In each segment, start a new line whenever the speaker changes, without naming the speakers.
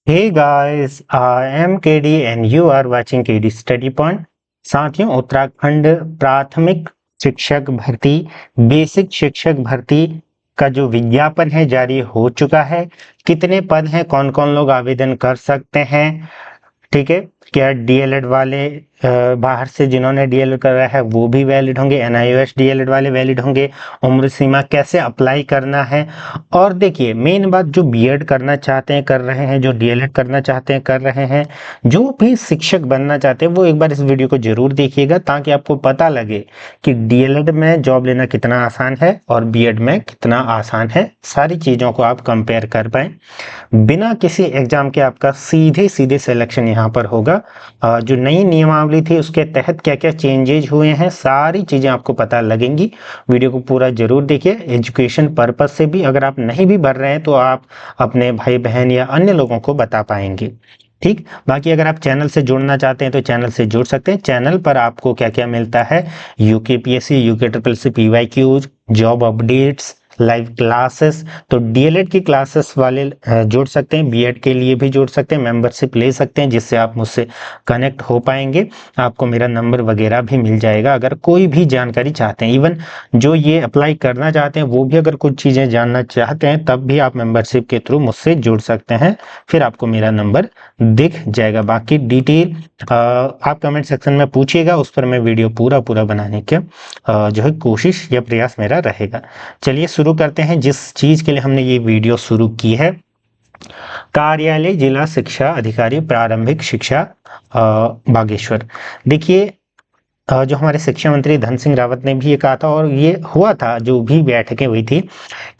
Hey guys, I am KD and you are watching KD Study Point। साथियों, उत्तराखंड प्राथमिक शिक्षक भर्ती, बेसिक शिक्षक भर्ती का जो विज्ञापन है जारी हो चुका है। कितने पद हैं, कौन कौन लोग आवेदन कर सकते हैं, ठीक है। क्या डीएलएड वाले बाहर से जिन्होंने डीएलएड करा है वो भी वैलिड होंगे, एनआईओएस डीएलएड वाले वैलिड होंगे, उम्र सीमा कैसे अप्लाई करना है। और देखिए मेन बात, जो बीएड करना चाहते हैं कर रहे हैं, जो डीएलएड करना चाहते हैं कर रहे हैं, जो भी शिक्षक बनना चाहते हैं वो एक बार इस वीडियो को जरूर देखिएगा ताकि आपको पता लगे कि डीएलएड में जॉब लेना कितना आसान है और बीएड में कितना आसान है। सारी चीज़ों को आप कंपेयर कर पाए बिना किसी एग्जाम के आपका सीधे सीधे सिलेक्शन यहाँ पर होगा। जो नई नियमावली थी उसके तहत क्या क्या चेंजेज हुए हैं, सारी चीज़ें आपको पता लगेंगी। वीडियो को पूरा जरूर देखिए। एजुकेशन पर्पज से भी अगर आप नहीं भी भर रहे हैं तो आप अपने भाई बहन या अन्य लोगों को बता पाएंगे, ठीक। बाकी अगर आप चैनल से जुड़ना चाहते हैं तो चैनल से जुड़ सकते हैं। चैनल पर आपको क्या क्या मिलता है, UKPSC, UK triple C PYQs, job updates, live classes. तो डीएलएड की क्लासेस वाले जुड़ सकते हैं, बीएड के लिए भी जुड़ सकते हैं, मेंबरशिप ले सकते हैं जिससे आप मुझसे कनेक्ट हो पाएंगे। आपको मेरा नंबर वगैरह भी मिल जाएगा अगर कोई भी जानकारी चाहते हैं। इवन जो ये अप्लाई करना चाहते हैं वो भी अगर कुछ चीज़ें जानना चाहते हैं तब भी आप मेंबरशिप के थ्रू मुझसे जुड़ सकते हैं, फिर आपको मेरा नंबर दिख जाएगा। बाकी डिटेल आप कमेंट सेक्शन में पूछिएगा, उस पर मैं वीडियो पूरा पूरा बनाने के जो है कोशिश या प्रयास मेरा रहेगा। चलिए शुरू करते हैं जिस चीज के लिए हमने ये वीडियो शुरू की है। कार्यालय जिला शिक्षा अधिकारी प्रारंभिक शिक्षा बागेश्वर। देखिए जो हमारे शिक्षा मंत्री धन सिंह रावत ने भी ये कहा था और ये हुआ था, जो भी बैठकें हुई थी,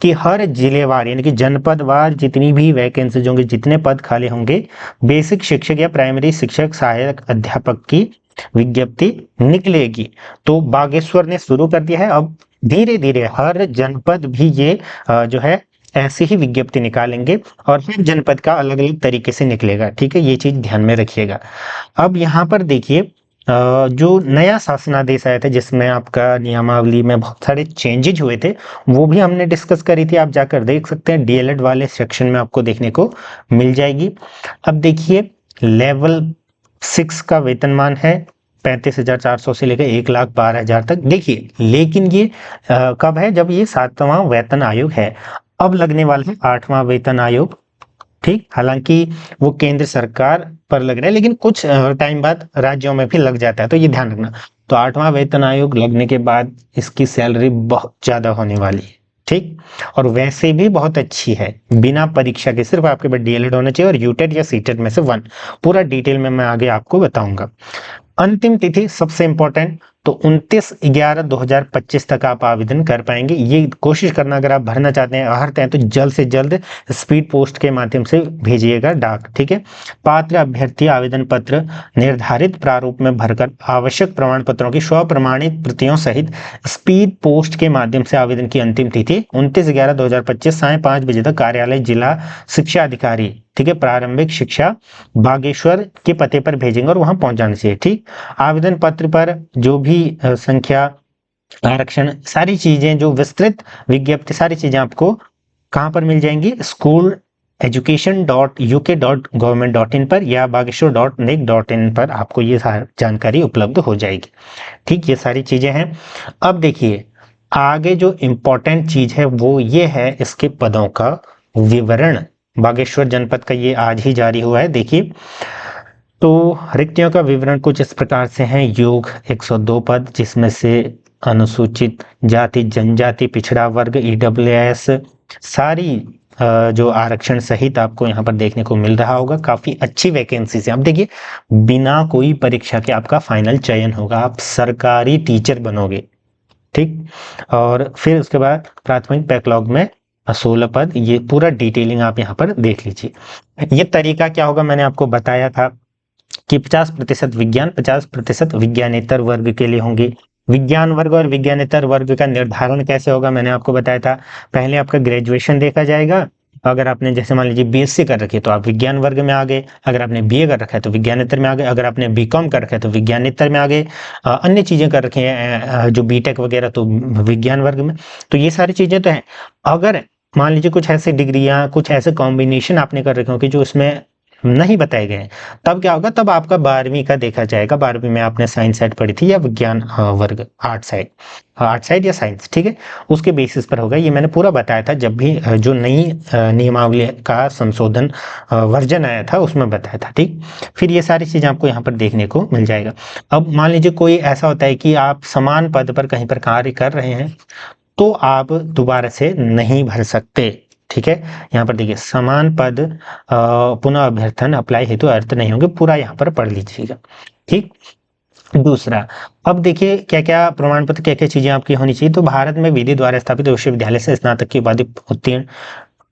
कि हर जिलेवार यानी कि जनपदवार जितनी भी वैकेंसीज होंगी, जितने पद खाली होंगे, बेसिक शिक्षक या प्राइमरी शिक्षक सहायक अध्यापक की विज्ञप्ति निकलेगी। तो बागेश्वर ने शुरू कर दिया है। अब धीरे धीरे हर जनपद भी ये जो है ऐसी ही विज्ञप्ति निकालेंगे और हर जनपद का अलग अलग तरीके से निकलेगा, ठीक है। ये चीज ध्यान में रखिएगा। अब यहाँ पर देखिए जो नया शासनादेश आया था जिसमें आपका नियमावली में बहुत सारे चेंजेज हुए थे, वो भी हमने डिस्कस करी थी। आप जाकर देख सकते हैं, डीएलएड वाले सेक्शन में आपको देखने को मिल जाएगी। अब देखिए लेवल 6 का वेतनमान है 35,400 से लेकर 1,12,000 तक। देखिए लेकिन ये कब है, जब ये 7वां वेतन आयोग है। अब लगने वाला है 8वां वेतन आयोग, ठीक। हालांकि वो केंद्र सरकार पर लग रहा है लेकिन कुछ टाइम बाद राज्यों में भी लग जाता है, तो ये ध्यान रखना। तो 8वां वेतन आयोग लगने के बाद इसकी सैलरी बहुत ज्यादा होने वाली है, ठीक। और वैसे भी बहुत अच्छी है, बिना परीक्षा के, सिर्फ आपके पास डीएलएड होना चाहिए और यूटेट या सीटेट में से वन। पूरा डिटेल में मैं आगे आपको बताऊंगा। अंतिम तिथि सबसे इंपॉर्टेंट, तो 29/11/2025 तक आप आवेदन कर पाएंगे। ये कोशिश करना, अगर आप भरना चाहते हैं हरते हैं तो जल्द से जल्द स्पीड पोस्ट के माध्यम से भेजिएगा डाक, ठीक है। पात्र अभ्यर्थी आवेदन पत्र निर्धारित प्रारूप में भरकर आवश्यक प्रमाण पत्रों की स्वप्रमाणित प्रतियों सहित स्पीड पोस्ट के माध्यम से आवेदन की अंतिम तिथि 29/11/2025 साय 5 बजे तक कार्यालय जिला शिक्षा अधिकारी, ठीक है, प्रारंभिक शिक्षा बागेश्वर के पते पर भेजेंगे और वहां पहुंच जाना चाहिए, ठीक। आवेदन पत्र पर जो भी संख्या, आरक्षण, सारी चीजें, जो विस्तृत विज्ञप्ति, सारी चीजें आपको कहां पर मिल जाएंगी, स्कूल education.uk.government.in पर या bageshwar.nic.in पर आपको ये जानकारी उपलब्ध हो जाएगी, ठीक। ये सारी चीजें हैं। अब देखिए आगे जो इम्पोर्टेंट चीज है वो ये है, इसके पदों का विवरण। बागेश्वर जनपद का ये आज ही जारी हुआ है। देखिए तो रिक्तियों का विवरण कुछ इस प्रकार से है। योग 102 पद, जिसमें से अनुसूचित जाति, जनजाति, पिछड़ा वर्ग, ईडब्ल्यूएस, सारी जो आरक्षण सहित आपको यहाँ पर देखने को मिल रहा होगा। काफी अच्छी वैकेंसी है। अब देखिए बिना कोई परीक्षा के आपका फाइनल चयन होगा, आप सरकारी टीचर बनोगे, ठीक। और फिर उसके बाद प्राथमिक बैकलॉग में 16 पद। ये पूरा डिटेलिंग आप यहाँ पर देख लीजिए। ये तरीका क्या होगा, मैंने आपको बताया था कि 50% विज्ञान, 50% विज्ञानेतर वर्ग के लिए होंगे। विज्ञान वर्ग और विज्ञानेतर वर्ग का निर्धारण कैसे होगा, मैंने आपको बताया था। पहले आपका ग्रेजुएशन देखा जाएगा। अगर आपने जैसे मान लीजिए बीएससी कर रखी है तो आप विज्ञान वर्ग में आ गए, अगर आपने बीए कर रखा है तो विज्ञानेतर में आ गए, अगर आपने बीकॉम कर रखा है तो विज्ञानेतर में आ गए, अन्य चीजें कर रखी हैं जो बीटेक वगैरह तो विज्ञान वर्ग में। तो ये सारी चीजें तो हैं। अगर मान लीजिए कुछ ऐसे डिग्रियां, कुछ ऐसे कॉम्बिनेशन आपने कर रखे हो कि जो इसमें नहीं बताए गए हैं, तब क्या होगा, तब आपका 12वीं का देखा जाएगा। 12वीं में आपने साइंस साइड पढ़ी थी या विज्ञान वर्ग, आर्ट साइड या साइंस, ठीक है, उसके बेसिस पर होगा। ये मैंने पूरा बताया था जब भी जो नई नियमावली का संशोधन वर्जन आया था उसमें बताया था, ठीक। फिर ये सारी चीजें आपको यहाँ पर देखने को मिल जाएगा। अब मान लीजिए कोई ऐसा होता है कि आप समान पद पर कहीं पर कार्य कर रहे हैं, तो आप दोबारा से नहीं भर सकते, ठीक है। यहाँ पर देखिए, समान पद पुनः अभ्यर्थन अप्लाई हेतु अर्थ नहीं होंगे, पूरा यहाँ पर पढ़ लीजिएगा, ठीक। दूसरा, अब देखिए क्या क्या प्रमाण पत्र, क्या क्या चीजें आपकी होनी चाहिए। तो भारत में विधि द्वारा स्थापित विश्वविद्यालय से स्नातक की उपाधि उत्तीर्ण,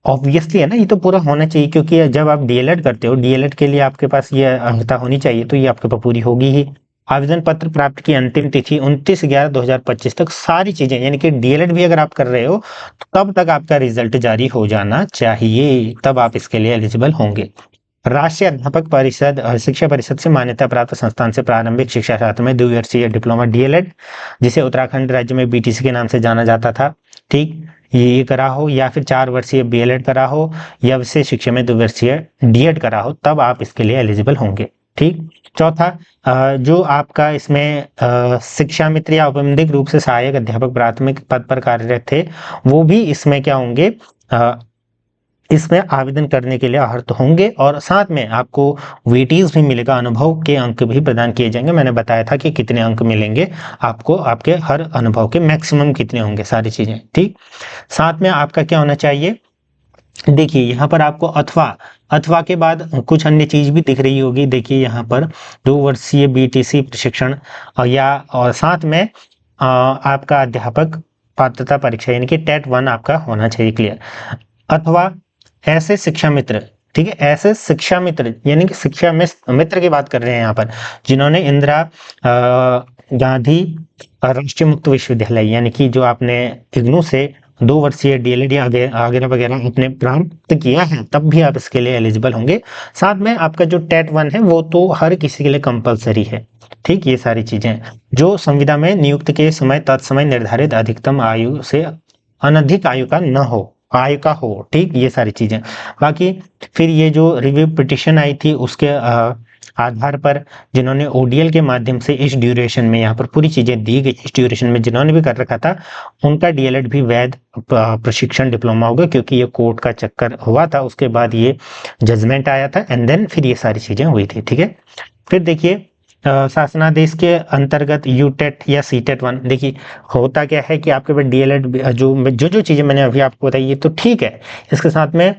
ऑब्वियसली है ना, ये तो पूरा होना चाहिए, क्योंकि जब आप डीएलएड करते हो, डीएलएड के लिए आपके पास ये अर्हता होनी चाहिए, तो ये आपके पास पूरी होगी ही। आवेदन पत्र प्राप्त की अंतिम तिथि 29/11/2025 तक, सारी चीजें, यानी कि डीएलएड भी अगर आप कर रहे हो तो तब तक आपका रिजल्ट जारी हो जाना चाहिए, तब आप इसके लिए एलिजिबल होंगे। राष्ट्रीय अध्यापक परिषद शिक्षा परिषद से मान्यता प्राप्त संस्थान से प्रारंभिक शिक्षा शास्त्र में द्विवर्षीय डिप्लोमा डीएलएड, जिसे उत्तराखंड राज्य में बीटीसी के नाम से जाना जाता था, ठीक, ये करा हो, या फिर 4 वर्षीय बीएलएड करा हो, या विशेष शिक्षा में 2 वर्षीय डीएड करा हो, तब आप इसके लिए एलिजिबल होंगे, ठीक। चौथा, जो आपका इसमें शिक्षा मित्र या औपबंधिक रूप से सहायक अध्यापक प्राथमिक पद पर कार्यरत थे, वो भी इसमें क्या होंगे, इसमें आवेदन करने के लिए अर्हत होंगे, और साथ में आपको वेटेज भी मिलेगा, अनुभव के अंक भी प्रदान किए जाएंगे। मैंने बताया था कि कितने अंक मिलेंगे आपको, आपके हर अनुभव के मैक्सिमम कितने होंगे, सारी चीजें, ठीक। साथ में आपका क्या होना चाहिए, देखिए यहाँ पर आपको अथवा के बाद कुछ अन्य चीज भी दिख रही होगी। देखिए यहाँ पर 2 वर्षीय बीटीसी प्रशिक्षण, और साथ में आपका अध्यापक पात्रता परीक्षा, यानी कि टेट 1 आपका होना चाहिए क्लियर। अथवा ऐसे शिक्षा मित्र, ठीक है, ऐसे शिक्षा मित्र, यानी कि शिक्षा मित्र की बात कर रहे हैं यहाँ पर, जिन्होंने इंदिरा गांधी राष्ट्रीय मुक्त विश्वविद्यालय, यानी कि जो आपने इग्नू से 2 वर्षीय डीएलएड या वगैरह वगैरह आपने प्राप्त किया है, तब भी आप इसके लिए एलिजिबल होंगे। साथ में आपका जो टेट 1 है वो तो हर किसी के लिए कंपलसरी है, ठीक। ये सारी चीजें जो संविदा में नियुक्त के समय तत्समय निर्धारित अधिकतम आयु से अनधिक आयु का न हो, आय का हो, ठीक, ये सारी चीजें। बाकी फिर ये जो रिव्यू पिटिशन आई थी उसके आधार पर जिन्होंने ओडीएल के माध्यम से इस ड्यूरेशन में, यहाँ पर पूरी चीजें दी गई, इस ड्यूरेशन में जिन्होंने भी कर रखा था उनका डीएलएड भी वैध प्रशिक्षण डिप्लोमा होगा, क्योंकि ये कोर्ट का चक्कर हुआ था, उसके बाद ये जजमेंट आया था, एंड देन फिर ये सारी चीजें हुई थी, ठीक है। फिर देखिए शासनादेश के अंतर्गत यूटेट या सीटेट 1, देखिए होता क्या है कि आपके पास डीएलएड जो चीजें मैंने अभी आपको बताई ये तो ठीक है, इसके साथ में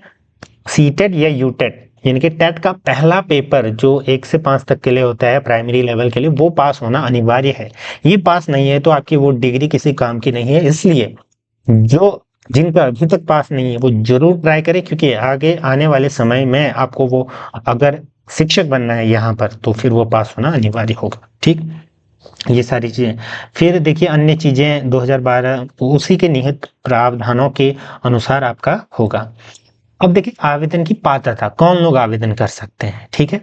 सीटेट या यूटेट, यानी कि टेट का पहला पेपर जो 1 से 5 तक के लिए होता है प्राइमरी लेवल के लिए, वो पास होना अनिवार्य है। ये पास नहीं है तो आपकी वो डिग्री किसी काम की नहीं है, इसलिए जो जिनका अभी तक पास नहीं है वो जरूर ट्राई करें, क्योंकि आगे आने वाले समय में आपको वो अगर शिक्षक बनना है यहाँ पर, तो फिर वो पास होना अनिवार्य होगा, ठीक। ये सारी चीजें, फिर देखिए अन्य चीजें 2012 उसी के निहित प्रावधानों के अनुसार आपका होगा। अब देखिए आवेदन की पात्रता, कौन लोग आवेदन कर सकते हैं, ठीक है।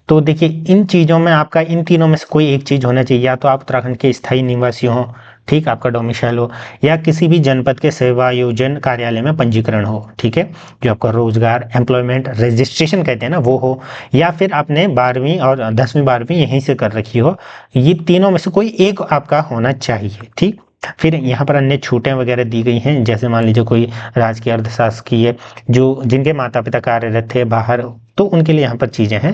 तो देखिए इन चीजों में आपका इन तीनों में से कोई एक चीज होना चाहिए, या तो आप उत्तराखंड के स्थायी निवासी हो, ठीक, आपका डोमिसाइल हो, या किसी भी जनपद के सेवायोजन कार्यालय में पंजीकरण हो, ठीक है, जो आपका रोजगार एम्प्लॉयमेंट रजिस्ट्रेशन कहते हैं ना वो हो, या फिर आपने 12वीं और 10वीं 12वीं यहीं से कर रखी हो, ये तीनों में से कोई एक आपका होना चाहिए, ठीक। फिर यहाँ पर अन्य छूटें वगैरह दी गई हैं, जैसे मान लीजिए कोई राजकीय अर्धशासकीय जो जिनके माता पिता कार्यरत थे बाहर, तो उनके लिए यहाँ पर चीजें हैं,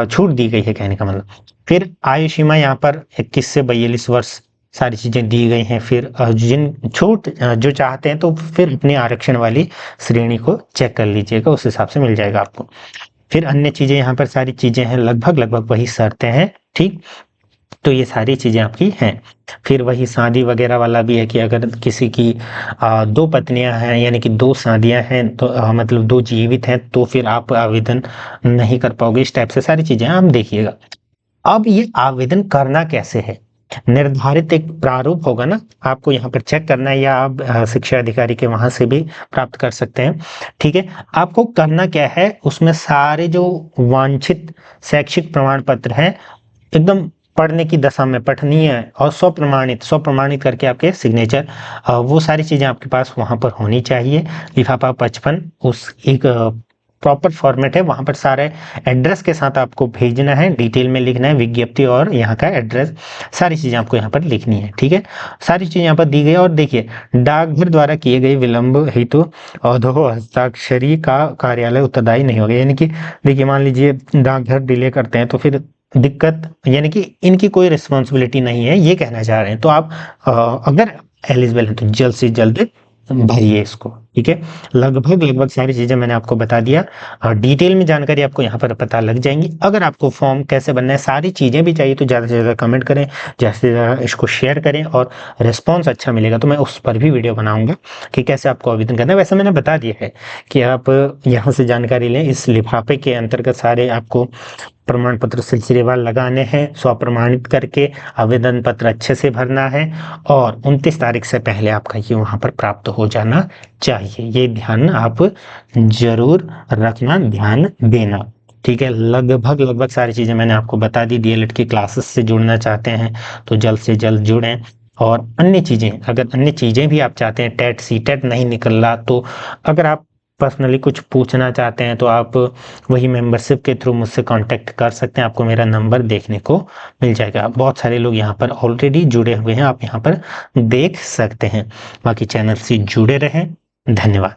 छूट दी गई है कहने का मतलब। फिर आयु सीमा यहाँ पर 21 से 42 वर्ष सारी चीजें दी गई हैं। फिर जिन छूट जो चाहते हैं तो फिर अपनी आरक्षण वाली श्रेणी को चेक कर लीजिएगा, उस हिसाब से मिल जाएगा आपको। फिर अन्य चीजें यहाँ पर सारी चीजें हैं, लगभग वही शर्तें हैं, ठीक। तो ये सारी चीजें आपकी हैं। फिर वही शादी वगैरह वाला भी है कि अगर किसी की 2 पत्नियां हैं, यानी कि 2 शादियां हैं, तो मतलब 2 जीवित हैं, तो फिर आप आवेदन नहीं कर पाओगे, इस टाइप से सारी चीजें आप देखिएगा। अब ये आवेदन करना कैसे है, निर्धारित एक प्रारूप होगा ना, आपको यहाँ पर चेक करना है, या आप शिक्षा अधिकारी के वहां से भी प्राप्त कर सकते हैं, ठीक है। आपको करना क्या है, उसमें सारे जो वांछित शैक्षिक प्रमाण पत्र हैं एकदम पढ़ने की दशा में पठनीय और स्वप्रमाणित करके आपके सिग्नेचर, वो सारी चीजें आपके पास वहां पर होनी चाहिए। लिफाफा 55 उस एक प्रॉपर फॉर्मेट है, वहां पर सारे एड्रेस के साथ आपको भेजना है, डिटेल में लिखना है, विज्ञप्ति और यहाँ का एड्रेस, सारी चीजें आपको यहाँ पर लिखनी है। ठीक है, सारी चीजें यहाँ पर दी गई है। और देखिए, डाकघर द्वारा किए गए विलंब हेतु अधो हस्ताक्षरी का कार्यालय उत्तरदायी नहीं होगा। यानी कि देखिए, मान लीजिए डाकघर डिले करते हैं तो फिर दिक्कत, यानी कि इनकी कोई रिस्पॉन्सिबिलिटी नहीं है, ये कहना चाह रहे हैं। तो आप अगर एलिजिबल हैं तो जल्द से जल्द भरिए इसको। ठीक है, लगभग सारी चीजें मैंने आपको बता दिया और डिटेल में जानकारी आपको यहाँ पर पता लग जाएंगी। अगर आपको फॉर्म कैसे बनना है, सारी चीजें भी चाहिए तो ज्यादा से ज्यादा कमेंट करें, ज्यादा से ज्यादा इसको शेयर करें, और रिस्पॉन्स अच्छा मिलेगा तो मैं उस पर भी वीडियो बनाऊंगा कि कैसे आपको आवेदन करना है। वैसे मैंने बता दिया है कि आप यहाँ से जानकारी लें। इस लिफाफे के अंतर्गत सारे आपको प्रमाण पत्र सिलसिलेवार लगाने हैं, स्वप्रमाणित करके आवेदन पत्र अच्छे से भरना है, और 29 तारीख से पहले आपका ये वहां पर प्राप्त हो जाना चाहिए। ये ध्यान आप जरूर रखना, ध्यान देना। ठीक है, लगभग सारी चीजें मैंने आपको बता दी। डीएलएड की क्लासेस से जुड़ना चाहते हैं तो जल्द से जल्द जुड़ें। और अन्य चीजें, अगर अन्य चीजें भी आप चाहते हैं, टेट सीटेट नहीं निकल रहा, तो अगर आप पर्सनली कुछ पूछना चाहते हैं तो आप वही मेंबरशिप के थ्रू मुझसे कांटेक्ट कर सकते हैं। आपको मेरा नंबर देखने को मिल जाएगा। बहुत सारे लोग यहाँ पर ऑलरेडी जुड़े हुए हैं, आप यहाँ पर देख सकते हैं। बाकी चैनल से जुड़े रहें। धन्यवाद।